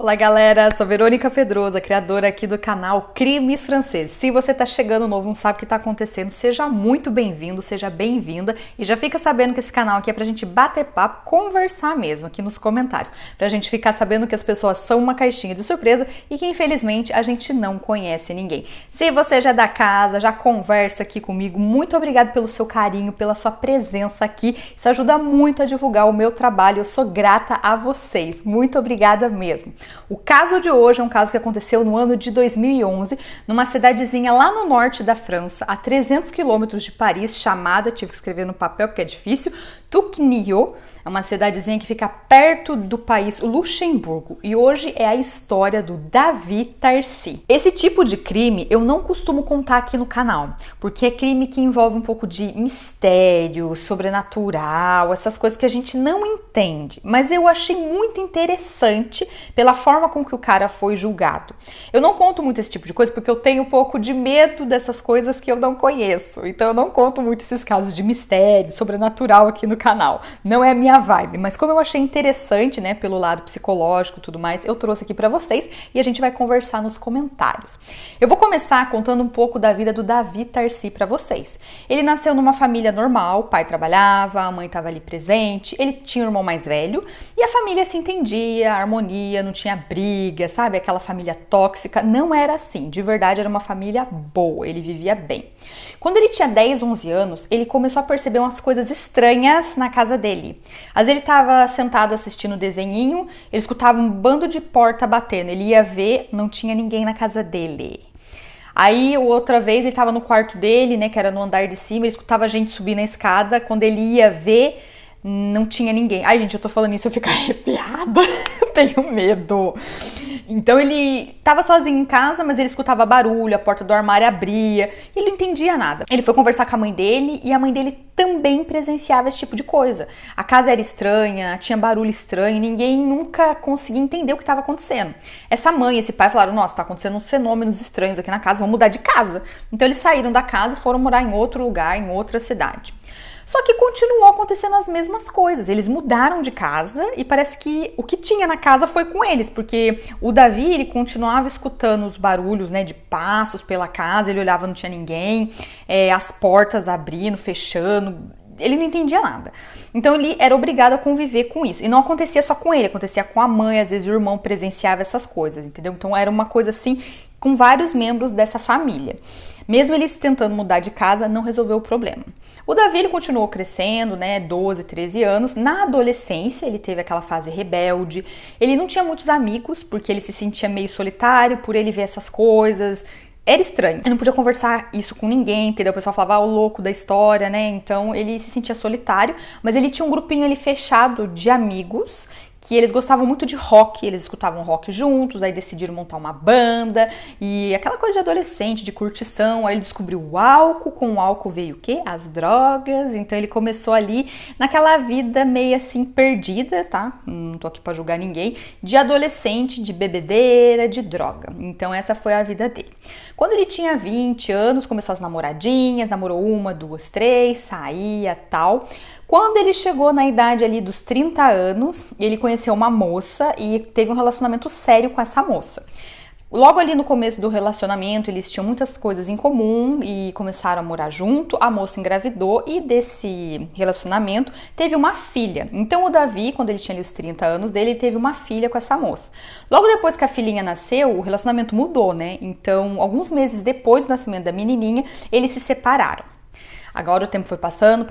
Olá galera, sou Verônica Pedrosa, criadora aqui do canal Crimes Franceses. Se você tá chegando novo, não sabe o que tá acontecendo, seja muito bem-vindo, seja bem-vinda e já fica sabendo que esse canal aqui é pra gente bater papo, conversar mesmo aqui nos comentários, pra gente ficar sabendo que as pessoas são uma caixinha de surpresa e que infelizmente a gente não conhece ninguém. Se você já é da casa, já conversa aqui comigo, muito obrigada pelo seu carinho, pela sua presença aqui, isso ajuda muito a divulgar o meu trabalho, eu sou grata a vocês, muito obrigada mesmo. O caso de hoje é um caso que aconteceu no ano de 2011, numa cidadezinha lá no norte da França, a 300 quilômetros de Paris, chamada, tive que escrever no papel porque é difícil, Tucnio. É uma cidadezinha que fica perto do país Luxemburgo e hoje é a história do David Tarcy. Esse tipo de crime eu não costumo contar aqui no canal, porque é crime que envolve um pouco de mistério, sobrenatural, essas coisas que a gente não entende, mas eu achei muito interessante pela forma com que o cara foi julgado. Eu não conto muito esse tipo de coisa porque eu tenho um pouco de medo dessas coisas que eu não conheço, então eu não conto muito esses casos de mistério, sobrenatural aqui no canal. Não é a minha vibe, mas como eu achei interessante, né, pelo lado psicológico e tudo mais, eu trouxe aqui pra vocês e a gente vai conversar nos comentários. Eu vou começar contando um pouco da vida do David Tarcy pra vocês. Ele nasceu numa família normal, o pai trabalhava, a mãe estava ali presente, ele tinha um irmão mais velho e a família se entendia, a harmonia, não tinha briga, sabe? Aquela família tóxica, não era assim, de verdade era uma família boa, ele vivia bem. Quando ele tinha 10, 11 anos, ele começou a perceber umas coisas estranhas na casa dele. Às vezes ele estava sentado assistindo o desenhinho, ele escutava um bando de porta batendo, ele ia ver, não tinha ninguém na casa dele. Aí, outra vez, ele estava no quarto dele, né, que era no andar de cima, ele escutava gente subir na escada, quando ele ia ver, não tinha ninguém. Ai, gente, eu tô falando isso, eu fico arrepiada, eu tenho medo. Então ele tava sozinho em casa, mas ele escutava barulho, a porta do armário abria, e ele não entendia nada. Ele foi conversar com a mãe dele e a mãe dele também presenciava esse tipo de coisa. A casa era estranha, tinha barulho estranho, ninguém nunca conseguia entender o que estava acontecendo. Essa mãe e esse pai falaram, nossa, tá acontecendo uns fenômenos estranhos aqui na casa, vamos mudar de casa. Então eles saíram da casa e foram morar em outro lugar, em outra cidade. Só que continuou acontecendo as mesmas coisas. Eles mudaram de casa e parece que o que tinha na casa foi com eles, porque o Davi, ele continuava escutando os barulhos, né, de passos pela casa, ele olhava, não tinha ninguém, as portas abrindo, fechando, ele não entendia nada. Então ele era obrigado a conviver com isso. E não acontecia só com ele, acontecia com a mãe, às vezes o irmão presenciava essas coisas, entendeu? Então era uma coisa assim com vários membros dessa família. Mesmo eles tentando mudar de casa, não resolveu o problema. O Davi, ele continuou crescendo, né, 12, 13 anos. Na adolescência, ele teve aquela fase rebelde. Ele não tinha muitos amigos, porque ele se sentia meio solitário por ele ver essas coisas. Era estranho. Ele não podia conversar isso com ninguém, porque daí o pessoal falava, o louco da história, né? Então, ele se sentia solitário, mas ele tinha um grupinho ali fechado de amigos que eles gostavam muito de rock, eles escutavam rock juntos, aí decidiram montar uma banda, e aquela coisa de adolescente, de curtição, aí ele descobriu o álcool, com o álcool veio o quê? As drogas, então ele começou ali naquela vida meio assim perdida, tá? Não tô aqui pra julgar ninguém, de adolescente, de bebedeira, de droga, então essa foi a vida dele. Quando ele tinha 20 anos, começou as namoradinhas, namorou 1, 2, 3, saía, tal. Quando ele chegou na idade ali dos 30 anos, ele conheceu uma moça e teve um relacionamento sério com essa moça. Logo ali no começo do relacionamento, eles tinham muitas coisas em comum e começaram a morar junto. A moça engravidou e desse relacionamento teve uma filha. Então o Davi, quando ele tinha ali os 30 anos dele, ele teve uma filha com essa moça. Logo depois que a filhinha nasceu, o relacionamento mudou, né? Então, alguns meses depois do nascimento da menininha, eles se separaram. Agora o tempo foi passando.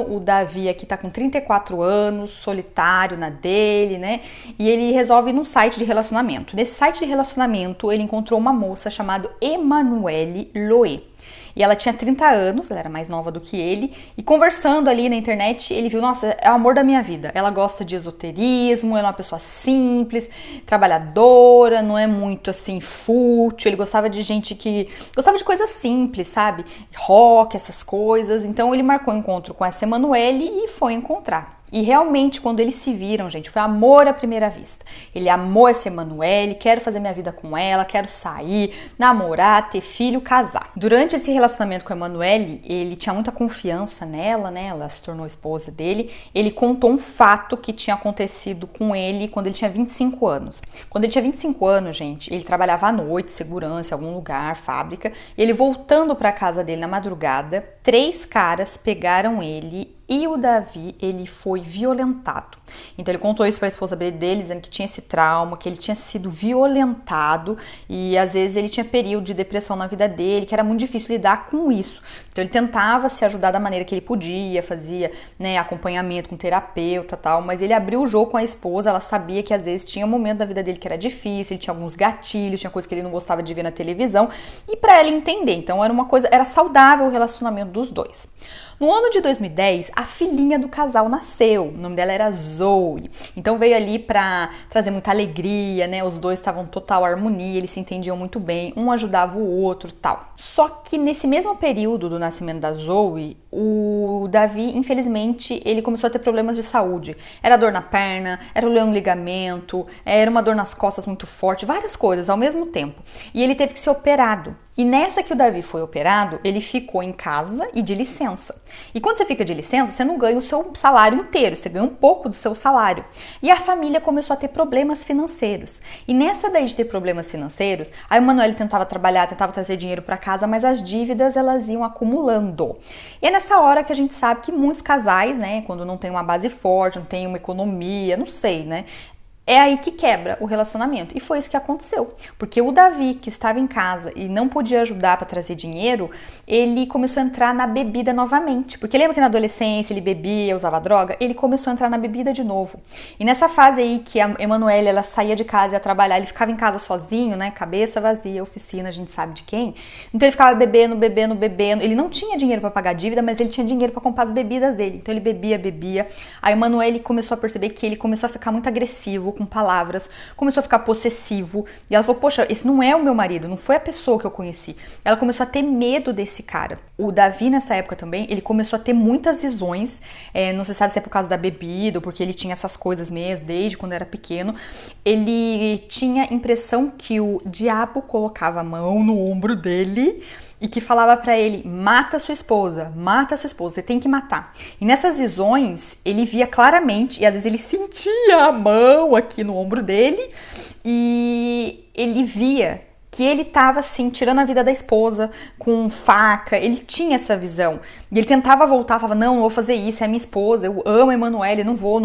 O Davi aqui tá com 34 anos, solitário na dele, né? E ele resolve ir num site de relacionamento. Nesse site de relacionamento, ele encontrou uma moça chamada Emmanuelle Loé. E ela tinha 30 anos, ela era mais nova do que ele, e conversando ali na internet, ele viu, nossa, é o amor da minha vida. Ela gosta de esoterismo, ela é uma pessoa simples, trabalhadora, não é muito assim fútil, ele gostava de gente que gostava de coisas simples, sabe? Rock, essas coisas. Então ele marcou um encontro com essa Emmanuelle e foi encontrar. E realmente, quando eles se viram, gente, foi amor à primeira vista. Ele amou essa Emanuele, quero fazer minha vida com ela, quero sair, namorar, ter filho, casar. Durante esse relacionamento com a Emanuele, ele tinha muita confiança nela, né? Ela se tornou esposa dele. Ele contou um fato que tinha acontecido com ele quando ele tinha 25 anos. Quando ele tinha 25 anos, gente, ele trabalhava à noite, segurança, em algum lugar, fábrica. Ele voltando para casa dele na madrugada, 3 caras pegaram ele e o Davi, ele foi violentado. Então ele contou isso para a esposa dele, dizendo que tinha esse trauma, que ele tinha sido violentado e às vezes ele tinha período de depressão na vida dele, que era muito difícil lidar com isso. Então ele tentava se ajudar da maneira que ele podia, fazia, né, acompanhamento com terapeuta e tal, mas ele abriu o jogo com a esposa, ela sabia que às vezes tinha um momento da vida dele que era difícil, ele tinha alguns gatilhos, tinha coisas que ele não gostava de ver na televisão, e para ela entender. Então era saudável o relacionamento dos dois. No ano de 2010, a filhinha do casal nasceu. O nome dela era Zoe. Então veio ali para trazer muita alegria, né? Os dois estavam em total harmonia, eles se entendiam muito bem, um ajudava o outro, tal. Só que nesse mesmo período do nascimento da Zoe, o Davi, infelizmente, ele começou a ter problemas de saúde. Era dor na perna, era um ligamento, era uma dor nas costas muito forte, várias coisas ao mesmo tempo. E ele teve que ser operado. E nessa que o Davi foi operado, ele ficou em casa e de licença. E quando você fica de licença, você não ganha o seu salário inteiro, você ganha um pouco do seu salário. E a família começou a ter problemas financeiros. E nessa daí de ter problemas financeiros, a Emanuele tentava trabalhar, tentava trazer dinheiro para casa, mas as dívidas elas iam acumulando. E é nessa hora que a gente sabe que muitos casais, né, quando não tem uma base forte, não tem uma economia, não sei, né, é aí que quebra o relacionamento. E foi isso que aconteceu. Porque o Davi, que estava em casa e não podia ajudar para trazer dinheiro, ele começou a entrar na bebida novamente. Porque lembra que na adolescência ele bebia, usava droga? Ele começou a entrar na bebida de novo. E nessa fase aí que a Emanuele, ela saía de casa e ia trabalhar, ele ficava em casa sozinho, né? Cabeça vazia, oficina, a gente sabe de quem. Então ele ficava bebendo. Ele não tinha dinheiro para pagar a dívida, mas ele tinha dinheiro para comprar as bebidas dele. Então ele bebia. A Emanuele começou a perceber que ele começou a ficar muito agressivo com palavras, começou a ficar possessivo, e ela falou, poxa, esse não é o meu marido, não foi a pessoa que eu conheci. Ela começou a ter medo desse cara. O Davi, nessa época também, ele começou a ter muitas visões, não se sabe se é por causa da bebida, ou porque ele tinha essas coisas mesmo, desde quando era pequeno. Ele tinha a impressão que o diabo colocava a mão no ombro dele e que falava pra ele, mata sua esposa, você tem que matar. E nessas visões, ele via claramente, e às vezes ele sentia a mão aqui no ombro dele, e ele via que ele estava assim, tirando a vida da esposa com faca, ele tinha essa visão. E ele tentava voltar, falava, não vou fazer isso, é minha esposa, eu amo a Emanuele, não vou.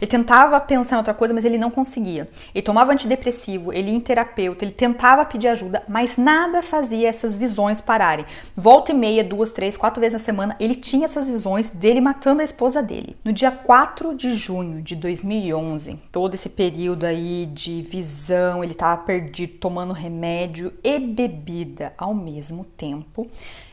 Ele tentava pensar em outra coisa, mas ele não conseguia. Ele tomava antidepressivo, ele ia em terapeuta, ele tentava pedir ajuda, mas nada fazia essas visões pararem. Volta e meia, 2, 3, 4 vezes na semana, ele tinha essas visões dele matando a esposa dele. No dia 4 de junho de 2011, todo esse período aí de visão, ele estava perdido, tomando remédio e bebida ao mesmo tempo.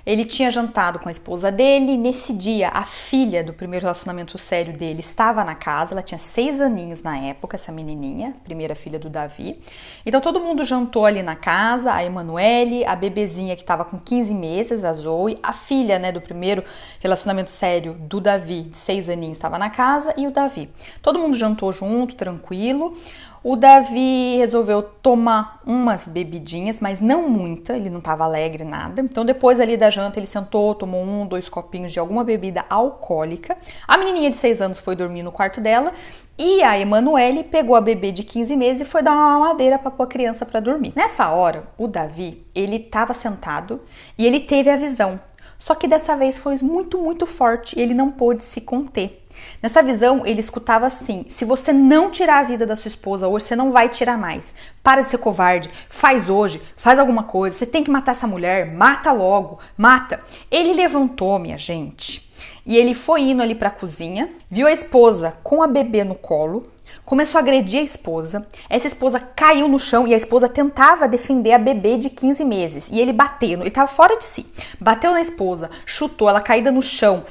Ele tinha jantado com a esposa dele. Nesse dia, a filha do primeiro relacionamento sério dele estava na casa. Ela tinha 6 aninhos na época, essa menininha, primeira filha do Davi. Então todo mundo jantou ali na casa, a Emanuele, a bebezinha que estava com 15 meses, a Zoe, a filha, né, do primeiro relacionamento sério do Davi, de 6 aninhos, estava na casa, e o Davi. Todo mundo jantou junto, tranquilo. O Davi resolveu tomar umas bebidinhas, mas não muita, ele não estava alegre, nada. Então depois ali da janta ele sentou, tomou 1, 2 copinhos de alguma bebida alcoólica. A menininha de 6 anos foi dormir no quarto dela e a Emanuele pegou a bebê de 15 meses e foi dar uma mamadeira para pôr a criança para dormir. Nessa hora, o Davi, ele estava sentado e ele teve a visão. Só que dessa vez foi muito, muito forte e ele não pôde se conter. Nessa visão, ele escutava assim, se você não tirar a vida da sua esposa hoje, você não vai tirar mais. Para de ser covarde, faz hoje, faz alguma coisa, você tem que matar essa mulher, mata logo, mata. Ele levantou, minha gente, e ele foi indo ali para a cozinha, viu a esposa com a bebê no colo, começou a agredir a esposa, essa esposa caiu no chão e a esposa tentava defender a bebê de 15 meses. E ele bateu, ele estava fora de si, bateu na esposa, chutou ela caída no chão,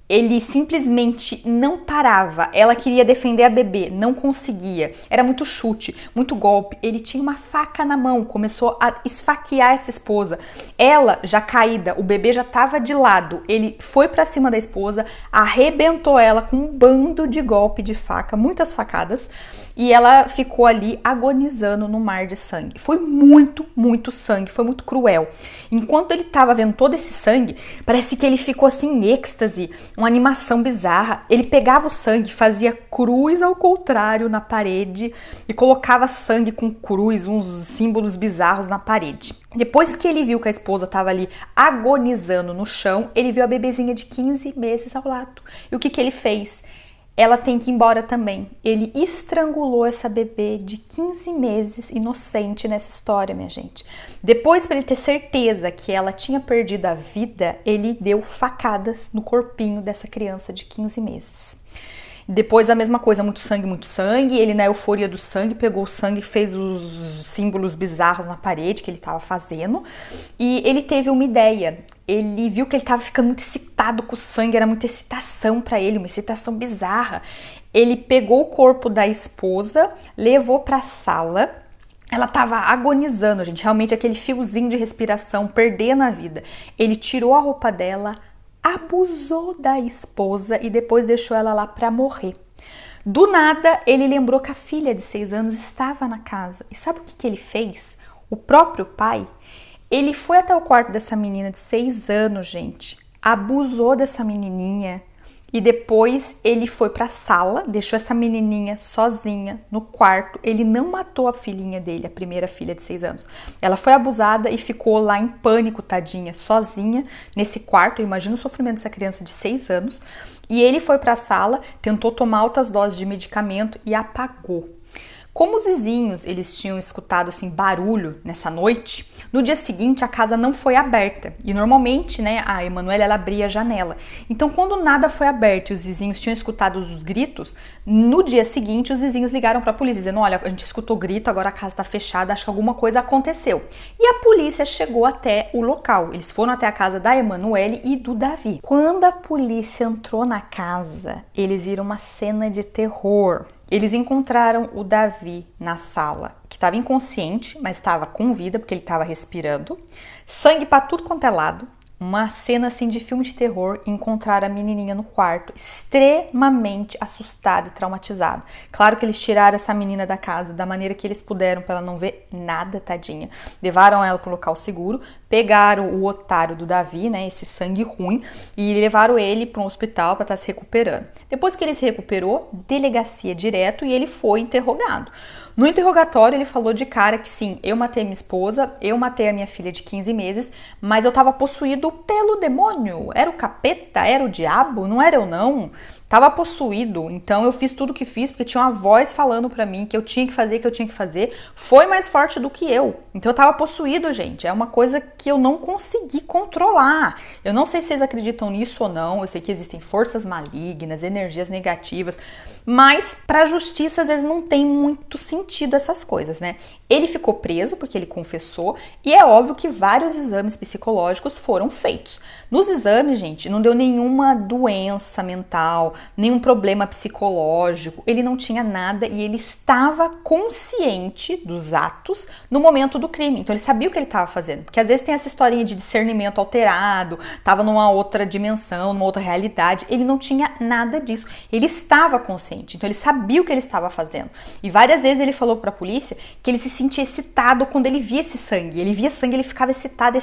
Ele simplesmente não parava. Ela queria defender a bebê, não conseguia. Era muito chute, muito golpe. Ele tinha uma faca na mão, começou a esfaquear essa esposa. Ela já caída, o bebê já estava de lado. Ele foi para cima da esposa, arrebentou ela com um bando de golpe de faca, muitas facadas. E ela ficou ali agonizando no mar de sangue. Foi muito, muito sangue, foi muito cruel. Enquanto ele estava vendo todo esse sangue, parece que ele ficou assim em êxtase, uma animação bizarra. Ele pegava o sangue, fazia cruz ao contrário na parede e colocava sangue com cruz, uns símbolos bizarros na parede. Depois que ele viu que a esposa estava ali agonizando no chão, ele viu a bebezinha de 15 meses ao lado. E o que ele fez? Ela tem que ir embora também. Ele estrangulou essa bebê de 15 meses, inocente nessa história, minha gente. Depois, para ele ter certeza que ela tinha perdido a vida, ele deu facadas no corpinho dessa criança de 15 meses. Depois a mesma coisa, muito sangue. Ele na euforia do sangue, pegou o sangue e fez os símbolos bizarros na parede que ele estava fazendo. E ele teve uma ideia. Ele viu que ele estava ficando muito excitado com o sangue, era muita excitação para ele, uma excitação bizarra. Ele pegou o corpo da esposa, levou para a sala. Ela estava agonizando, gente, realmente aquele fiozinho de respiração, perdendo a vida. Ele tirou a roupa dela, abusou da esposa e depois deixou ela lá para morrer. Do nada, ele lembrou que a filha de 6 anos estava na casa. E sabe o que ele fez? O próprio pai, ele foi até o quarto dessa menina de 6 anos, gente, abusou dessa menininha e depois ele foi para a sala, deixou essa menininha sozinha no quarto. Ele não matou a filhinha dele, a primeira filha de 6 anos. Ela foi abusada e ficou lá em pânico, tadinha, sozinha nesse quarto. Imagina o sofrimento dessa criança de 6 anos. E ele foi para a sala, tentou tomar altas doses de medicamento e apagou. Como os vizinhos, eles tinham escutado assim barulho nessa noite, no dia seguinte a casa não foi aberta. E normalmente, né, a Emanuele ela abria a janela. Então, quando nada foi aberto e os vizinhos tinham escutado os gritos, no dia seguinte os vizinhos ligaram para a polícia dizendo: "Olha, a gente escutou grito, agora a casa está fechada, acho que alguma coisa aconteceu". E a polícia chegou até o local. Eles foram até a casa da Emanuele e do Davi. Quando a polícia entrou na casa, eles viram uma cena de terror. Eles encontraram o Davi na sala, que estava inconsciente, mas estava com vida, porque ele estava respirando. Sangue para tudo quanto é lado. Uma cena assim de filme de terror. Encontraram a menininha no quarto, extremamente assustada e traumatizada. Claro que eles tiraram essa menina da casa da maneira que eles puderam para ela não ver nada, tadinha. Levaram ela para um local seguro, pegaram o otário do Davi, né, esse sangue ruim, e levaram ele para um hospital para estar se recuperando. Depois que ele se recuperou, delegacia direto e ele foi interrogado. No interrogatório, ele falou de cara que sim, eu matei minha esposa, eu matei a minha filha de 15 meses, mas eu estava possuído pelo demônio. Era o capeta, era o diabo, não era eu não. Tava possuído, então eu fiz tudo o que fiz porque tinha uma voz falando pra mim que eu tinha que fazer, foi mais forte do que eu. Então eu tava possuído, gente. É uma coisa que eu não consegui controlar. Eu não sei se vocês acreditam nisso ou não. Eu sei que existem forças malignas, energias negativas, mas pra justiça às vezes não tem muito sentido essas coisas, né? Ele ficou preso porque ele confessou e é óbvio que vários exames psicológicos foram feitos. Nos exames, gente, não deu nenhuma doença mental, nenhum problema psicológico, ele não tinha nada e ele estava consciente dos atos no momento do crime. Então ele sabia o que ele estava fazendo, porque às vezes tem essa historinha de discernimento alterado, estava numa outra dimensão, numa outra realidade. Ele não tinha nada disso, ele estava consciente, então ele sabia o que ele estava fazendo. E várias vezes ele falou para a polícia que ele se sentia excitado quando ele via esse sangue. Ele via sangue, ele ficava excitado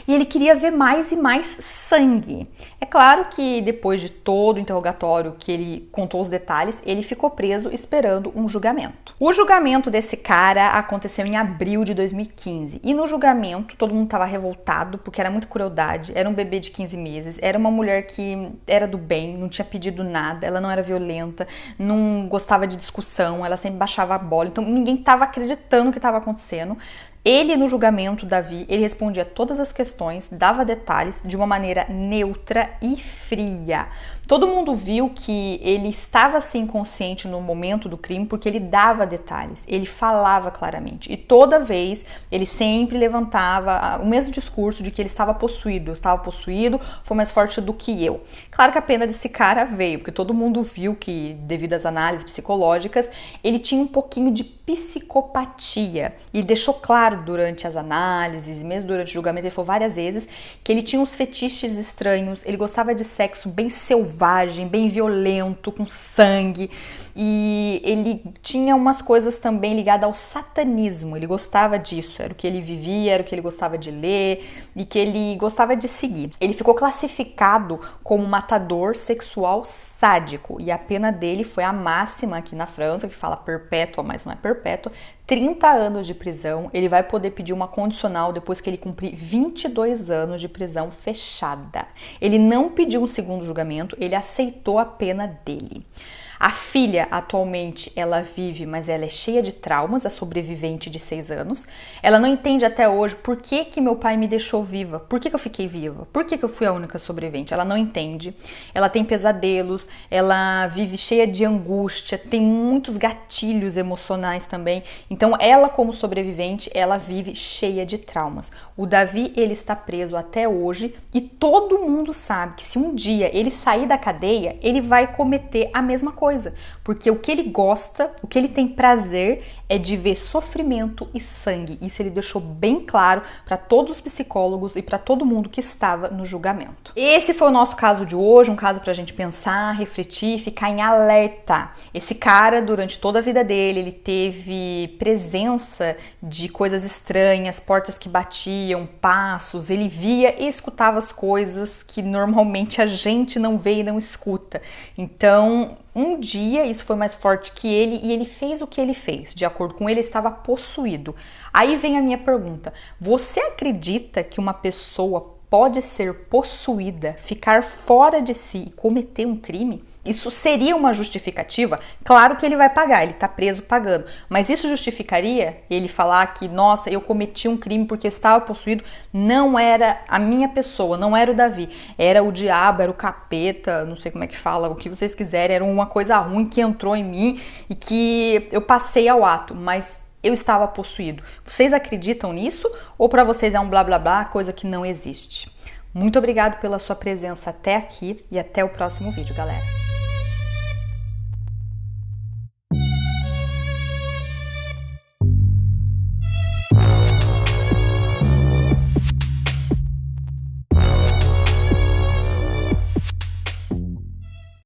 e ele queria ver mais e mais sangue. É claro que depois de todo o interrogatório que ele contou os detalhes, ele ficou preso esperando um julgamento. O julgamento desse cara aconteceu em abril de 2015 e no julgamento todo mundo estava revoltado porque era muita crueldade, era um bebê de 15 meses, era uma mulher que era do bem, não tinha pedido nada, ela não era violenta, não gostava de discussão, ela sempre baixava a bola, então ninguém estava acreditando o que estava acontecendo. Ele, no julgamento, Davi, ele respondia todas as questões, dava detalhes de uma maneira neutra e fria. Todo mundo viu que ele estava assim consciente no momento do crime porque ele dava detalhes, ele falava claramente. E toda vez ele sempre levantava o mesmo discurso de que ele estava possuído. Eu estava possuído, foi mais forte do que eu. Claro que a pena desse cara veio, porque todo mundo viu que, devido às análises psicológicas, ele tinha um pouquinho de psicopatia. E deixou claro durante as análises, mesmo durante o julgamento, ele falou várias vezes que ele tinha uns fetiches estranhos, ele gostava de sexo bem selvagem, bem violento, com sangue, e ele tinha umas coisas também ligadas ao satanismo, ele gostava disso, era o que ele vivia, era o que ele gostava de ler e que ele gostava de seguir. Ele ficou classificado como matador sexual sádico e a pena dele foi a máxima aqui na França, que fala perpétua, mas não é perpétua, 30 anos de prisão. Ele vai poder pedir uma condicional depois que ele cumprir 22 anos de prisão fechada. Ele não pediu um segundo julgamento, ele aceitou a pena dele. A filha, atualmente, ela vive, mas ela é cheia de traumas, a sobrevivente de 6 anos. Ela não entende até hoje por que meu pai me deixou viva, por que eu fiquei viva, por que eu fui a única sobrevivente. Ela não entende, ela tem pesadelos, ela vive cheia de angústia, tem muitos gatilhos emocionais também. Então, ela como sobrevivente, ela vive cheia de traumas. O Davi, ele está preso até hoje e todo mundo sabe que se um dia ele sair da cadeia, ele vai cometer a mesma coisa. Porque o que ele gosta, o que ele tem prazer é de ver sofrimento e sangue. Isso ele deixou bem claro para todos os psicólogos e para todo mundo que estava no julgamento. Esse foi o nosso caso de hoje, um caso para a gente pensar, refletir, ficar em alerta. Esse cara, durante toda a vida dele, ele teve presença de coisas estranhas, portas que batiam, passos, ele via e escutava as coisas que normalmente a gente não vê e não escuta. Então, um dia isso foi mais forte que ele e ele fez o que ele fez. De acordo com ele, estava possuído. Aí vem a minha pergunta. Você acredita que uma pessoa pode ser possuída, ficar fora de si e cometer um crime? Isso seria uma justificativa? Claro que ele vai pagar, ele tá preso pagando. Mas isso justificaria ele falar que, nossa, eu cometi um crime porque estava possuído? Não era a minha pessoa, não era o Davi. Era o diabo, era o capeta, não sei como é que fala, o que vocês quiserem. Era uma coisa ruim que entrou em mim e que eu passei ao ato, mas eu estava possuído. Vocês acreditam nisso? Ou para vocês é um blá blá blá, coisa que não existe? Muito obrigado pela sua presença até aqui e até o próximo vídeo, galera.